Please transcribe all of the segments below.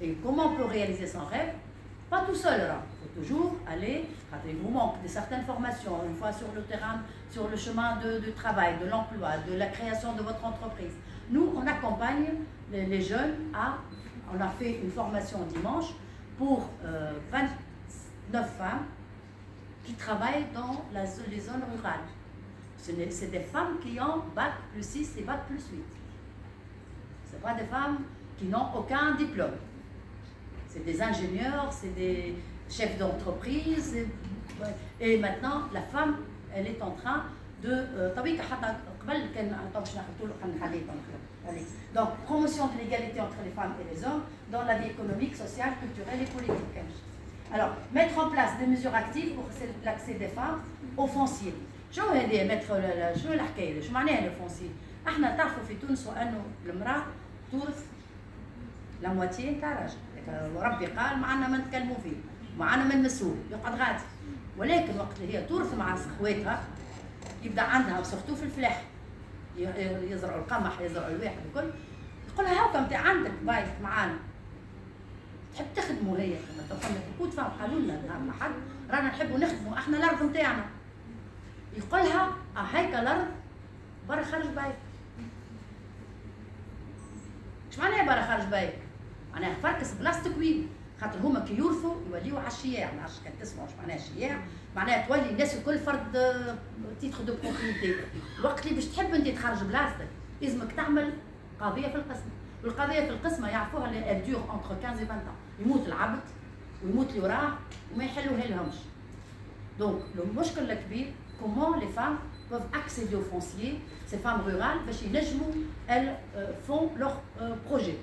Et comment on peut réaliser son rêve? Pas tout seul, il faut toujours aller, il vous manque de certaines formations, une fois sur le terrain, sur le chemin de travail, de l'emploi, de la création de votre entreprise. Nous, on accompagne les jeunes on a fait une formation dimanche pour 29 femmes qui travaillent dans les zones rurales. C'est des femmes qui ont bac plus 6 et bac plus 8. Ce pas des femmes qui n'ont aucun diplôme. C'est des ingénieurs, c'est des chefs d'entreprise. Et maintenant, la femme, elle est en train de... Donc, promotion de l'égalité entre les femmes et les hommes dans la vie économique, sociale, culturelle et politique. Alors, mettre en place des mesures actives pour l'accès des femmes au foncier. شو هذه شو الحكايه؟ شو معناها الفونسي؟ احنا تعرفوا في تونس انه المراه تورث لا مواتي نتاع الراجل، وربي قال ما عندنا ما نتكلموا فيه، ما عندنا ما نمسوه، يقعد غادي. ولكن وقت اللي هي تورث مع خواتها يبدا عندها سورتو في الفلاح يزرعوا القمح، يزرعوا الواحد الكل، يقول لها هاكا انت عندك بايت معانا تحب تخدموا هي كما توصلنا بكود فهم قالوا لنا مع حد رانا نحبوا نخدموا احنا الارض نتاعنا. يقول لها هيك الارض برا خارج بايك. اش معناها برا خارج بايك؟ معناها فركس بلاصتك وين؟ خاطر هما كي يورثوا يوليو على الشياع، ما نعرفش كان تسمعوا اش معناها الشياع، معناها تولي الناس الكل فرد تيتخ دو بروبريتي، الوقت اللي باش تحب انت تخرج بلاصتك لازمك تعمل قضيه في القسم، والقضيه في القسمه يعرفوها اللي دور انتر 15 و 20 ans، يموت العبد ويموت اللي وراه وما يحلوها لهمش. دونك المشكل الكبير comment les femmes peuvent accéder au foncier, ces femmes rurales, parce qu'elles font leur projet.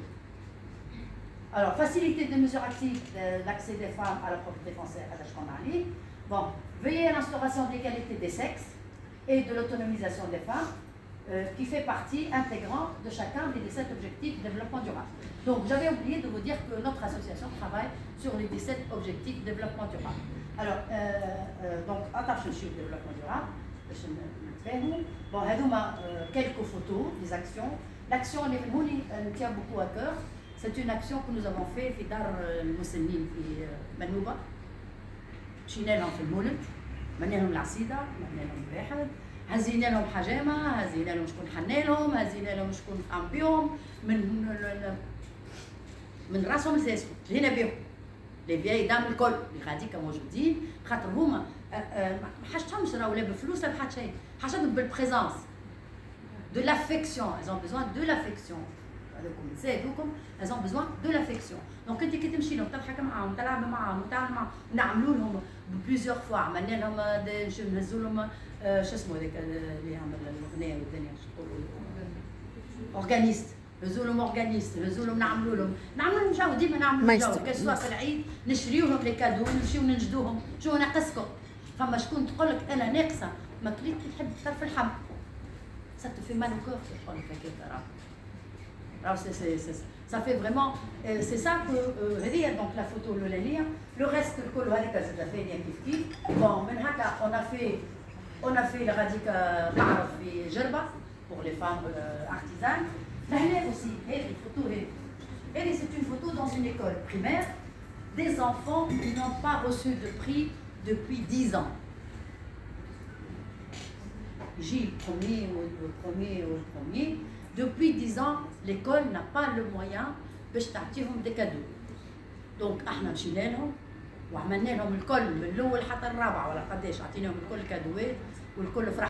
Alors, faciliter des mesures actives de l'accès des femmes à la propriété foncière à la. Bon, veiller à l'instauration de l'égalité des sexes et de l'autonomisation des femmes, qui fait partie intégrante de chacun des 17 objectifs de développement durable. Donc, j'avais oublié de vous dire que notre association travaille sur les 17 objectifs de développement durable. Alors, donc, attaché au développement durable, bon, quelques photos des actions. L'action, elle tient beaucoup à cœur. C'est une action que nous avons faite في دار المسنين في منوبة. مشينا لهم في المولد، منا لهم العصيدة، منا لهم الواحد، هزينا لهم حجامة، هزينا لهم شكون حنا لهم، هزينا لهم شكون فهم بهم، من راسهم لساسهم، جينا بهم. لي فياي دام الكل اللي غاديكا موجودين، خاطر هما ما حاجتهمش راهو لا بفلوس لا بحال شيء، حاجتهم بالبريزونس، دو لافيكسيون، elles ont besoin de l'affection. هذوكم نساعدوكم، elles ont besoin de l'affection. دونك انت كي تمشي لهم تضحك معاهم، تلعب معاهم، تعمل معاهم، نعملوا لهم بليزيور فوا، عملنا لهم نهزوا لهم شو اسمه هذاك اللي يعمل الاغنيه والدنيا شو يقولوا اورغانيست، نهزوا لهم اورغانيست، نهزوا لهم نعملوا لهم جو، ديما نعملوا جو، كسوا في العيد نشريو لهم لي كادو ونمشيو ننجدوهم، شو ناقصكم؟ فما شكون تقول لك انا ناقصه ما كليت تحب طرف اللحم. Ça te fait mal au cœur, je crois, alors ça fait vraiment, c'est ça que, donc la photo le lire, le reste le col c'est fait bien kif. Bon, on a fait le radica معرض في جربة pour les femmes artisanes. Là aussi, c'est une photo dans une école primaire des enfants qui n'ont pas reçu de prix depuis 10 ans. J'ai le premier. Depuis 10 ans, l'école n'a pas le moyen باش تعطيهم des cadeaux. Donc احنا مشينا لهم وعملنا لهم الكل من الاول حتى الرابعه ولا قداش، عطيناهم الكل كادوات والكل فرح.